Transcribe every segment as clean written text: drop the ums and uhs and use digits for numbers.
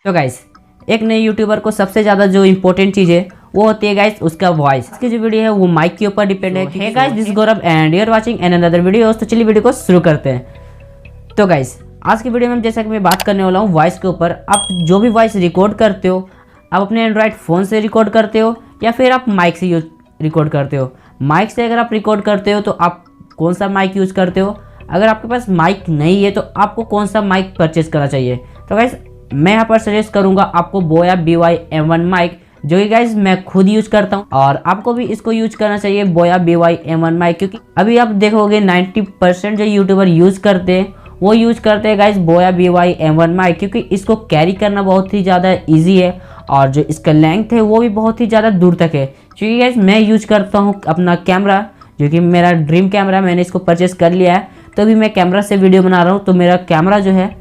तो गाइस एक नए यूट्यूबर को सबसे ज़्यादा जो इम्पोर्टेंट चीज़ है वो होती है गाइस उसका वॉइस। इसकी जो वीडियो है वो माइक के ऊपर डिपेंड है। Hey guys, this Gaurav and you are watching an another video. तो चलिए वीडियो को शुरू करते हैं। तो गाइस आज की वीडियो में जैसा कि मैं बात करने वाला हूँ वॉइस के ऊपर। आप जो भी वॉइस रिकॉर्ड करते हो, आप अपने एंड्रॉयड फ़ोन से रिकॉर्ड करते हो या फिर आप माइक से रिकॉर्ड करते हो। माइक से अगर आप रिकॉर्ड करते हो तो आप कौन सा माइक यूज़ करते हो? अगर आपके पास माइक नहीं है तो आपको कौन सा माइक परचेज करना चाहिए? तो गाइस मैं यहाँ पर सजेस्ट करूँगा आपको बोया By-M1 माइक, जो कि गाइस मैं खुद यूज करता हूँ और आपको भी इसको यूज करना चाहिए बोया By-M1 माइक। क्योंकि अभी आप देखोगे 90% जो यूट्यूबर यूज करते हैं वो यूज करते हैं गाइस बोया By-M1 माइक, क्योंकि इसको कैरी करना बहुत ही ज़्यादा ईजी है और जो इसका लेंथ है वो भी बहुत ही ज़्यादा दूर तक है। क्योंकि गाइस मैं यूज करता हूँ अपना कैमरा, जो कि मेरा ड्रीम कैमरा, मैंने इसको परचेस कर लिया है। तो अभी मैं कैमरा से वीडियो बना रहा हूँ तो मेरा कैमरा जो है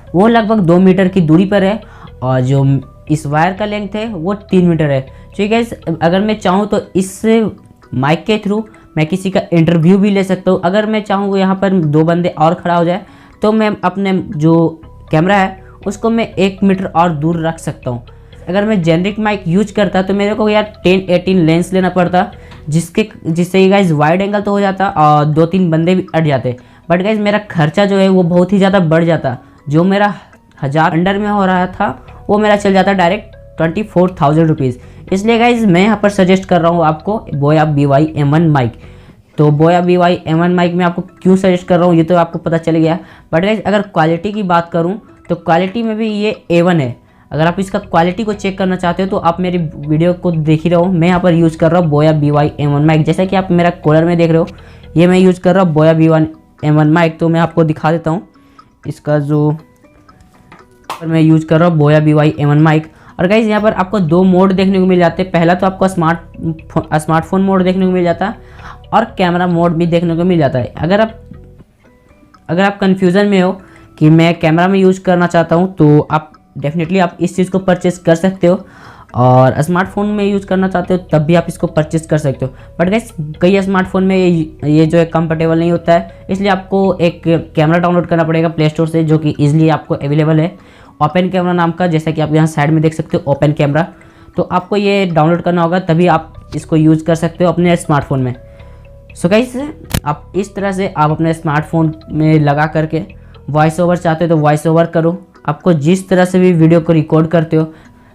वो लगभग 2 मीटर की दूरी पर है और जो इस वायर का लेंथ है वो 3 मीटर है। ठीक है, अगर मैं चाहूँ तो इस माइक के थ्रू मैं किसी का इंटरव्यू भी ले सकता हूँ। अगर मैं चाहूँ यहाँ पर 2 बंदे और खड़ा हो जाए तो मैं अपने जो कैमरा है उसको मैं 1 मीटर और दूर रख सकता हूँ। अगर मैं जेनरिक माइक यूज करता तो मेरे को यार 10-18 लेंस लेना पड़ता, जिससे ये गाइज वाइड एंगल तो हो जाता और 2-3 बंदे भी अट जाते। बट गाइज मेरा खर्चा जो है वो बहुत ही ज़्यादा बढ़ जाता। जो मेरा 1000 अंडर में हो रहा था वो मेरा चल जाता डायरेक्ट 24,000 रुपीज़। इसलिए गाइज मैं यहाँ पर सजेस्ट कर रहा हूँ आपको बोया By-M1 माइक। तो बोया By-M1 माइक में आपको क्यों सजेस्ट कर रहा हूँ ये तो आपको पता चल गया। बट गाइज अगर क्वालिटी की बात करूँ तो क्वालिटी में भी ये A1 है। अगर आप इसका क्वालिटी को चेक करना चाहते हो तो आप मेरी वीडियो को देख ही रहो। मैं यहाँ पर यूज़ कर रहा हूँ बोया By-M1 माइक, जैसा कि आप मेरा कॉलर में देख रहे हो। ये मैं यूज़ कर रहा हूँ बोया By-M1 माइक। तो मैं आपको दिखा देता हूँ इसका जो मैं यूज़ कर रहा हूँ बोया By-M1 माइक। और गाइज यहाँ पर आपको 2 मोड देखने को मिल जाते हैं। पहला तो आपको स्मार्टफोन मोड देखने को मिल जाता है और कैमरा मोड भी देखने को मिल जाता है। अगर आप कन्फ्यूज़न में हो कि मैं कैमरा में यूज़ करना चाहता हूँ तो आप डेफिनेटली आप इस चीज़ को परचेस कर सकते हो, और स्मार्टफोन में यूज़ करना चाहते हो तब भी आप इसको परचेस कर सकते हो। बट गाइस कई स्मार्टफोन में ये जो है कंफर्टेबल नहीं होता है, इसलिए आपको एक कैमरा डाउनलोड करना पड़ेगा प्ले स्टोर से, जो कि ईजिली आपको अवेलेबल है ओपन कैमरा नाम का, जैसा कि आप यहाँ साइड में देख सकते हो ओपन कैमरा। तो आपको ये डाउनलोड करना होगा तभी आप इसको यूज़ कर सकते हो अपने स्मार्टफोन में। सो गाइस आप इस तरह से आप अपने स्मार्टफोन में लगा करके वॉइस ओवर चाहते हो तो वॉइस ओवर करो। आपको जिस तरह से भी वीडियो को रिकॉर्ड करते हो,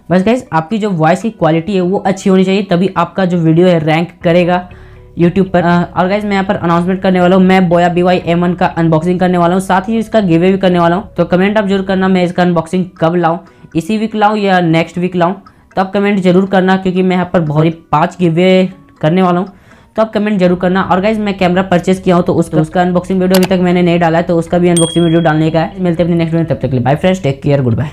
बस गाइस आपकी जो वॉइस की क्वालिटी है वो अच्छी होनी चाहिए, तभी आपका जो वीडियो है रैंक करेगा यूट्यूब पर। और गाइस मैं यहाँ पर अनाउंसमेंट करने वाला हूँ, मैं बोया By-M1 का अनबॉक्सिंग करने वाला हूँ, साथ ही इसका गिवे भी करने वाला हूँ। तो कमेंट आप जरूर करना मैं इसका अनबॉक्सिंग कब लाऊँ, इसी वीक लाऊँ या नेक्स्ट वीक लाऊँ, तो आप कमेंट जरूर करना, क्योंकि मैं यहाँ पर बहुत ही 5 गिवे करने वाला हूँ। तो आप कमेंट जरूर करना। और गाइज मैं कैमरा परचेस किया हूँ तो उसका अनबॉक्सिंग वीडियो अभी तक मैंने नहीं डाला है, तो उसका भी अनबॉक्सिंग वीडियो डालने का है। मिलते हैं अपने नेक्स्ट वीडियो, तब तक के लिए bye friends, take care, good bye.